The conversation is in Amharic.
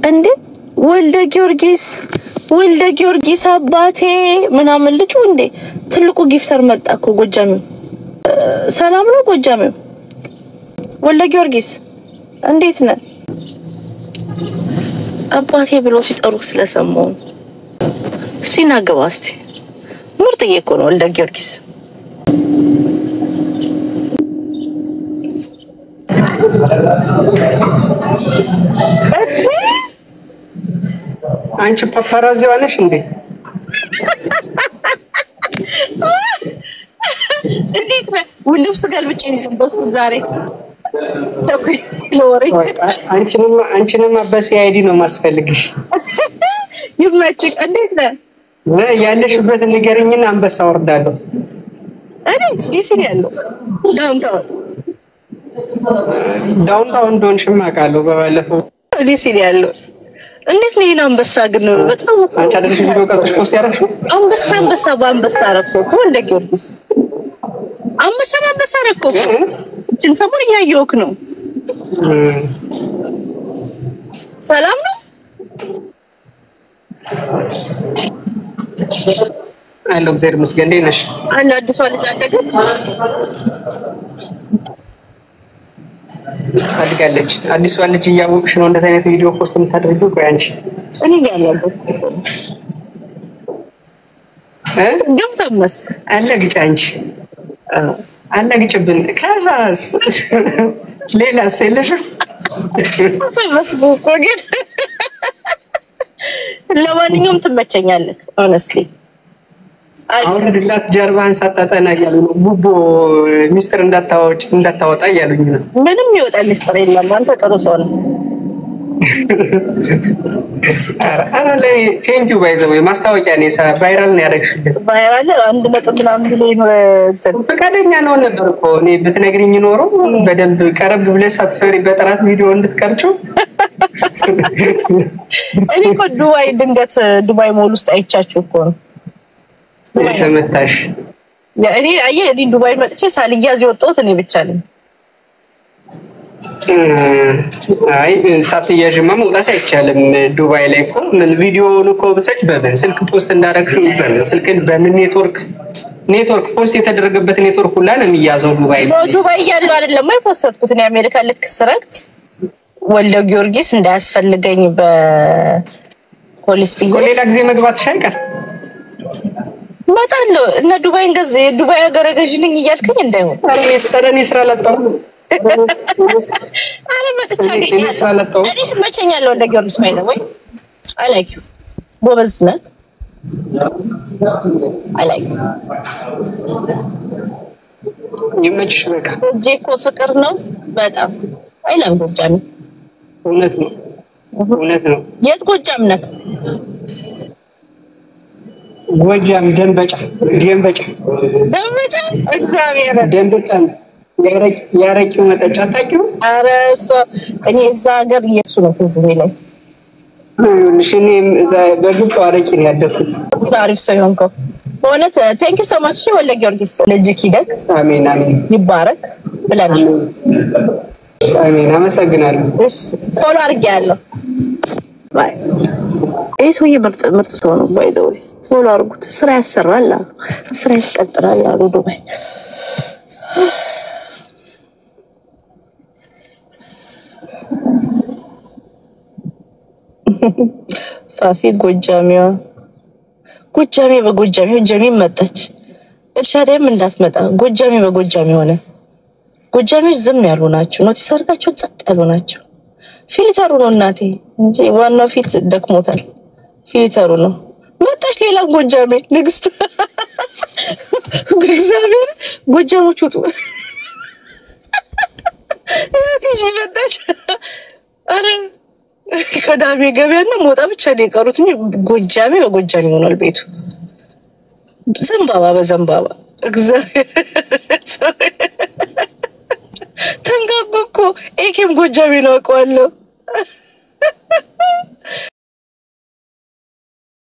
እንዴ ወልደ ጊዮርጊስ አባቴ ምናምን ልጅ እንዴ ትልቁ ጊፍተር መጣኩ ጎጃም ሰላም ነው ጎጃም ወልደ ጊዮርጊስ እንዴት ነህ አባቴ ብሎ ሲጠሩክ ስለሰማው ሲናገባስቲ ምርጥዬ እኮ ነው ወልደ ጊዮርጊስ አንቺ ፓፓራዚ ዋለሽ እንዴ እንዴት ነው ልብስ ገልብጬ ነው የለበስኩት ዛሬ ሎሪ አንቺንም በሲአይዲ ነው ማስፈልግሽ ይመችክ እንዴት ነው ያለሽበት ንገረኝና አንበሳ ወርዳለሁ እኔ ዲሲ ያለው ዳውንታውን ዶንሽማ ካለው በባለፈው ዲሲ ያለው እንዴት ነው ይሄን አንበሳ ግን በጣም አንቺ አደረሽ ቪዲዮ ቀርጽሽ ፖስት ያደረግሽው አንበሳ በአንበሳ አረፈው ወልደ ጊዮርጊስ አንበሳ አረፈው ግን ሰሞን ያየውክ ነው ሰላም ነው አለው ዘር መስገንዴ ነሽ አለ አዲስ ልጅ አደገች አድጋለች አዲስ ልጅ እያወቅሽ ነው እንደዚህ አይነት ቪዲዮ ፖስት የምታደርጊው ቆይ አንቺ እኔ ጋር ያለበት ግን ተመስክ አለግጭ አንቺ አለግጭብን ከዛስ ሌላ ሰለሽ ተመስኩ ቆይ ለማንኛውም ትመቸኛለህ honestly አልሐምዱሊላህ ጀርባን ሳጣጣና ያሉ ነው ቡቦ ሚስተር እንዳታወጣ ያሉኝ ነው ምንም ይወጣ ሚስተር የለም አንተ ጥሩ ሰው ነህ አራለ ቴንኪው ባይዘው ማስታወቂያ ነው ቫይራል ነው ያደረግሽልኝ ቫይራል አንድ ነጥብ ምናምን ቢሊዮን ፈቃደኛ ነው ነበር እኮ እኔ ብትነግሪኝ ኖሮ በደንብ ቀረብ ብለሽ ሳትፈሪ በጥራት ቪዲዮ እንድትቀርጪው እኔ እኮ ዱባይ ሞል ውስጥ አይቻችሁ እኮ ነው ተመታሽ እኔ አየህ ዱባይ መጥቼ ሳልያዝ የወጣሁት እኔ ብቻ ነኝ አይ ሳትያዥማ መውጣት አይቻልም ዱባይ ላይ እኮ ምን ቪዲዮውን እኮ ብቻ በምን ስልክ ፖስት እንዳደረግሽው በምን ስልክን በምን ኔትወርክ ፖስት የተደረገበት ኔትወርክ ሁላ ነው የሚያዘው ዱባይ ያለው አይደለም አይፖስትኩት እኔ አሜሪካ ልክ ስረግት ወልደ ጊዮርጊስ እንዳያስፈልገኝ በፖሊስ ቢሆን ሌላ ጊዜ መግባትሽ አይቀር መጣለው እና ዱባይን ገዝ ዱባይ ሀገር ገዥልኝ እያልከኝ እንዳይሆን አሬ ስራ ለጣው አረ መጥቻ አገኛለሁ እኔ ትመቸኛለህ ወልደ ጊዮርጊስ ማለት ወይ I like you ጎበዝ ነህ I like you ይመችሽ በቃ ጄኮ ፍቅር ነው በጣም አይለም ጎጃም እውነት ነው የት ጎጃም ነህ ጎጃም ደንበጫ እግዚአብሔር ደንበጫ ያረቂው መጠጫ ታቂው አረ እሷ እኔ እዛ ሀገር ኢየሱስ ነው ትዝ የሚለኝ እኔ እዛ በግብጽ አረቂ ነው ያደኩት አሪፍ ሰው ሆንከው በእውነት ቴንክ ዩ ሶ ማች ወልደ ጊዮርጊስ ለጅክ ይደግ አሜን ይባረክ ብለናል አሜን አመሰግናለሁ እሺ ፎሎ አድርጌያለሁ ባይ ሰውዬ ምርጥ ሰው ነው ባይ ዘ ወይ ፎሎ አድርጉት ስራ ያሰራል ስራ ያስቀጥራል አሉ ዱባይ ፋፊ ጎጃሚዋ ጀሚን መጣች እርሻዳይም እንዳትመጣ ጎጃሚ በጎጃሚ ሆነ ጎጃሚዎች ዝም ያሉ ናቸው ኖቲስ አድርጋቸው ጸጥ ያሉ ናቸው ፊልተሩ ነው እናቴ እንጂ ዋናው ፊት ደክሞታል ፊልተሩ ነው መጣች ሌላ ጎጃሚ ንግስት እግዚአብሔር ጎጃሞች ወጡ እዚህ መጣች አረ ከዳሜ ገበያና ሞጣ ብቻ ነው የቀሩት እንጂ ጎጃሜ በጎጃሚ ሆኗል ቤቱ ዘንባባ በዘንባባ እግዚአብሔር ተንጋጉ እኮ ኤኬም ጎጃሜ ነው አውቀዋለሁ